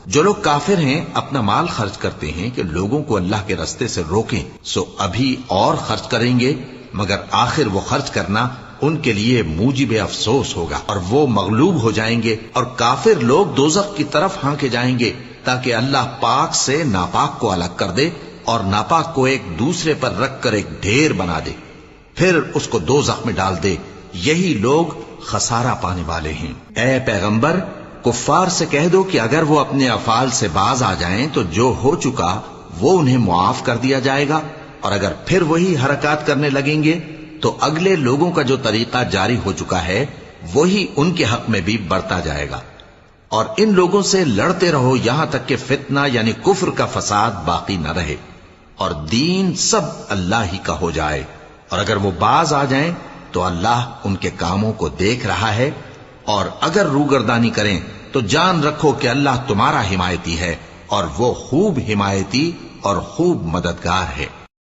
جو لوگ کافر ہیں اپنا مال خرچ کرتے ہیں کہ لوگوں کو اللہ کے رستے سے روکیں، سو ابھی اور خرچ کریں گے، مگر آخر وہ خرچ کرنا ان کے لیے موجب افسوس ہوگا اور وہ مغلوب ہو جائیں گے، اور کافر لوگ دوزخ کی طرف ہانکے جائیں گے تاکہ اللہ پاک سے ناپاک کو الگ کر دے اور ناپاک کو ایک دوسرے پر رکھ کر ایک ڈھیر بنا دے، پھر اس کو دوزخ میں ڈال دے۔ یہی لوگ خسارہ پانے والے ہیں۔ اے پیغمبر، کفار سے کہہ دو کہ اگر وہ اپنے افعال سے باز آ جائیں تو جو ہو چکا وہ انہیں معاف کر دیا جائے گا، اور اگر پھر وہی حرکات کرنے لگیں گے تو اگلے لوگوں کا جو طریقہ جاری ہو چکا ہے وہی ان کے حق میں بھی بڑھتا جائے گا، اور ان لوگوں سے لڑتے رہو یہاں تک کہ فتنہ یعنی کفر کا فساد باقی نہ رہے اور دین سب اللہ ہی کا ہو جائے، اور اگر وہ باز آ جائیں تو اللہ ان کے کاموں کو دیکھ رہا ہے، اور اگر روگردانی کریں تو جان رکھو کہ اللہ تمہارا حمایتی ہے اور وہ خوب حمایتی اور خوب مددگار ہے۔